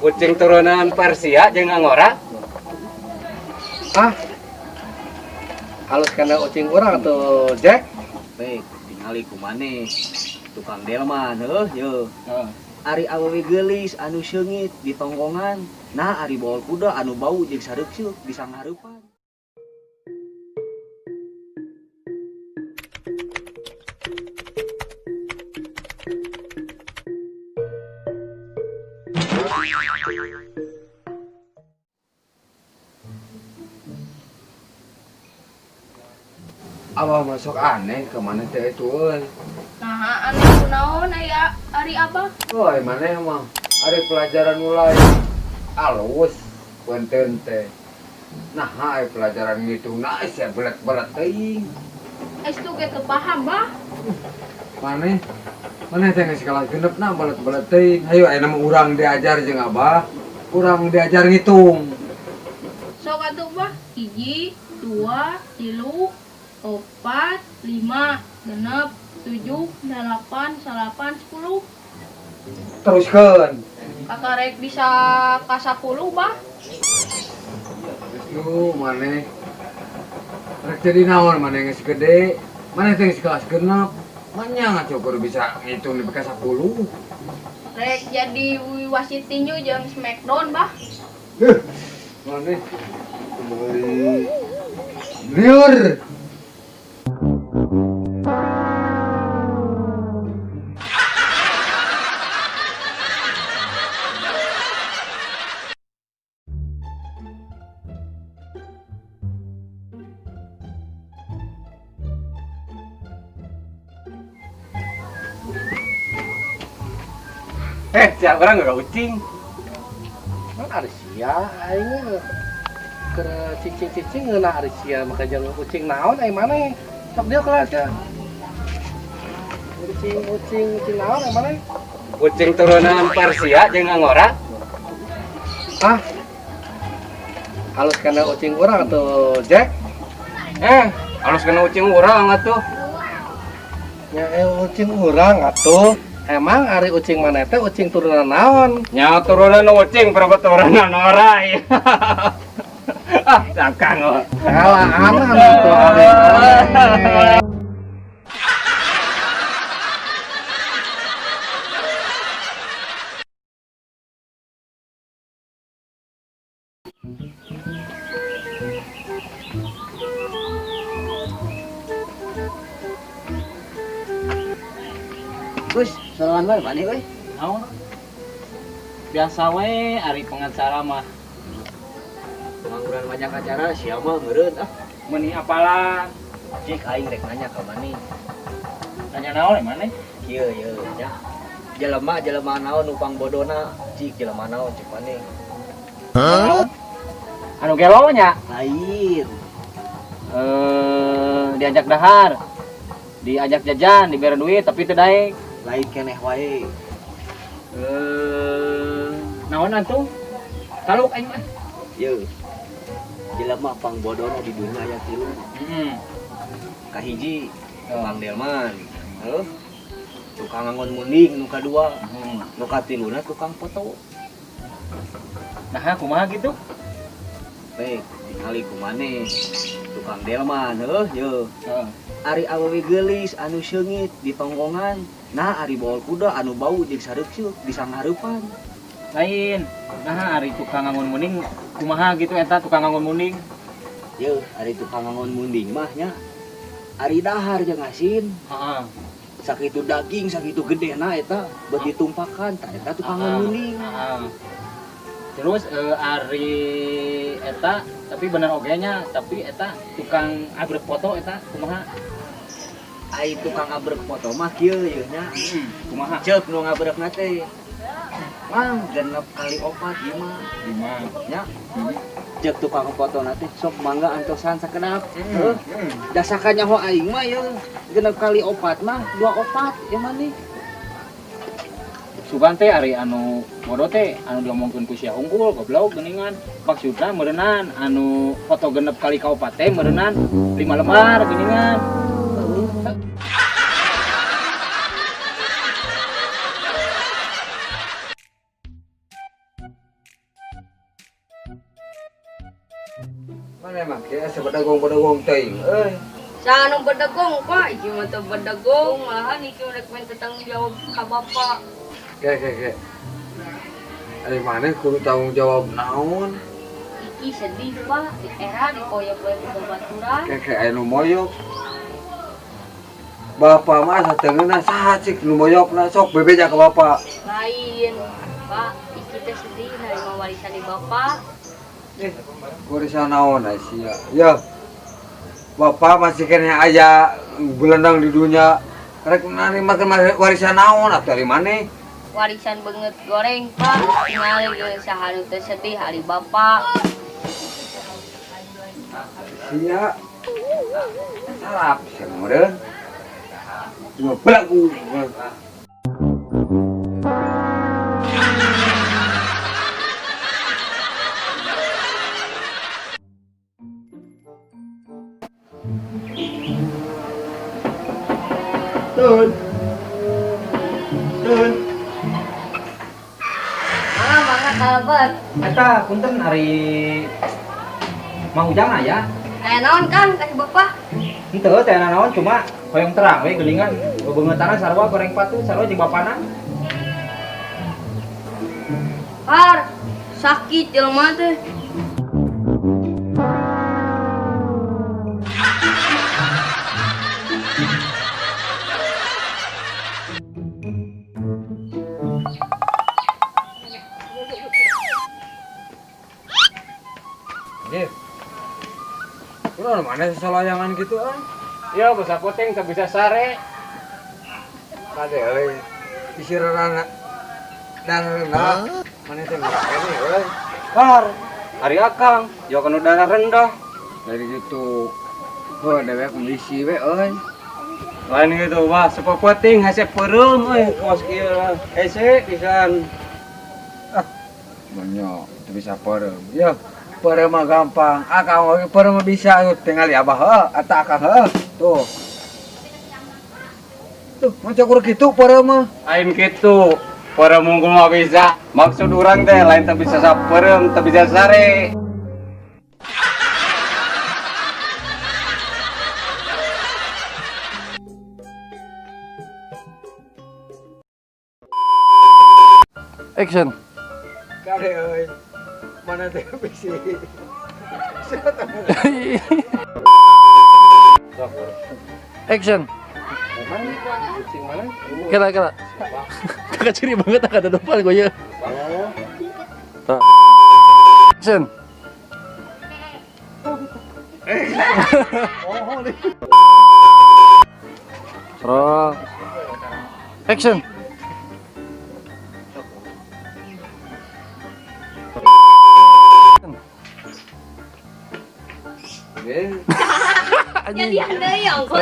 Kucing turunan Persia jeung Angora. Ah, halus karena kucing orang atau Jack? Baik, tingali kumane tukang delman, yo. Ari awewe geulis anu seungit di tongkongan, nah ari bawa kuda anu bau jeung sareukseuk di sanghareupan. Abah masuk aneh kemana teh itu? Nah, aneh kunaon aya ari apa? Woi mana emang? Ada pelajaran mulai alus, punten teh. Nah, ada pelajaran gitu, nah saya belat-belat teuing. Estu ge teu paham, Bah. Mana teh geus kelas genep nah belat-belat teuing. Hayu aya nama urang diajar jeung Abah. Urang diajar ngitung. Sok atuh, Bah. 1, 2, 3, 4, 5, 6, 7, 8, 9, 10. Teruskeun. Kakak rek bisa ka 10, Bah. Lu mana? Rek jadi naon mana geus gede? Mana teh geus kelas genep? Manya ngacokur bisa ngitung di bekas 10. Rek jadi wasit tinju jeung Smackdown, Bah. Mana? Liur. Siapa orang nggak ucing? Kan ada sia, aing ke cicing-cicing ngeuna ada sia maka jangan kucing naon ai mana? Sok dia kelas ya. Kucing naon ai mana? Kucing turunan Persia jeung Angora. Ah. Halus karena kucing orang atau Jack? Halus kena ucing urang atuh. Ya kucing orang atuh. Emang ari ucing mana teh ucing turunan naon? Nya turunan ucing perabot turunan orai. Cakang. Salah anak atuh ari. Gus, sorangan bae maneh euy. Naon? Biasa we ari pengacara mah. Mangguran banyak acara sia mah meureun ah. Meuni apalah? Cik aing rek nanya ka maneh. Tanya naon maneh? Kieu nya. Jelema naon upang bodona, cik jelema naon cik maneh. Anu gelo nya? Lain. Diajak dahar. Diajak jajan, dibere duit tapi teu daek. Lain keneh wae. Naon atuh? Taluk aing mah. Yeuh. Jelema pang bodona di dunia aya 3. Kahiji Mang Delman. Tukang ngangon munding nu kadua. Nu katiluna tukang foto. Nah, kumaha gitu? Baik, tingali kumane tukang delman, yo. Ari awewe geulis anu seungit di tongkongan, nah ari bawa kuda anu bau jeung sareukseuk di sanghareupan. Lain. Nah, ari tukang ngangon munding kumaha gitu eta tukang ngangon munding? Yo, ari tukang ngangon munding mah nya ari dahar jeung asin. Heeh. Sakitu daging, sakitu gedena eta beuh ditumpakan, tah eta tukang ngangon munding. Terus ari eta tapi bener oge nya, tapi eta tukang agrek foto eta kumaha? Ai tukang abrek foto mah kieu yeuh nya. Kumaha? Ceuk nu ngabrekna teh. Mang 6 kali 4 ieu mah. 5 Nya. Ceuk tukang foto nanti sok mangga antosan sakedap. Da sakanyaho aing mah yeuh 6 kali 4 mah 24 ya mani. Sugan teh ari anu bodoh teh anu diomongkeun ku sia unggul goblok geuningan. Maksudna meureunnan anu foto 6 kali ka 4 teh meureunnan 5 lembar geuningan. Mana emang kia sebedagong teuing euy. Sanu bedegong Pak, iki mah teu bedegong, malahan iki rek main tanggung jawab ka bapak. Ke. Ari mana kudu tanggung jawab naon? Iki sedih Pak, di era dipoyok we ku babaturan. Ke anu moyok. Bapak mah sateungeuna saha cik nu moyokna sok bebeja ka bapak. Lain, Pak, iki teh sedih narima warisan di bapak. Warisan naon sia? Ya. Bapak masih kena aja gelandang di dunia. Rek narima warisan naon atuh dari mana? Warisan banget goreng Pak, tinggal ge sahanu teh sedih hari bapak. Sia. Sarap sih meureun. Cuma belagu. Mangga kalebet. Eta punten hari Mang Ujang aya. Aya naon Kang kasih bapak? Henteu teh naon cuma hoyong terang we geuningan. Bebeungeutana sarua goreng patu sarua jeung bapana. Par, sakit jelema teh. Dir. Kunaon mana selayangan gitu ah? Iya, basa poteng teu bisa sare. Kade euy. Pisirana dan mana teh ngene euy. Par, hari akang, yo kan udara rendah. Dari gitu. Oh, dewek kondisi we euy. Lain gitu, wah, sepopoting hasep peureum euy, kos kieu. Ese pisan. Banyak, itu bisa perem. Ya, perem mah gampang. Akang oge perem mah bisa tinggal di abah heuh, eta akang heuh. Tuh. Tuh, macam kurang gitu perem mah. Lain gitu, peureum unggul mah bisa. Maksud urang teh lain teu bisa sapeureum, teu bisa sare. Action. Kade euy. Mana teh bisi. Action. Kucing mana? Kala. Kakak ciri banget kata depan gue ya. Action. Roll. Action. Jadi ada yang kau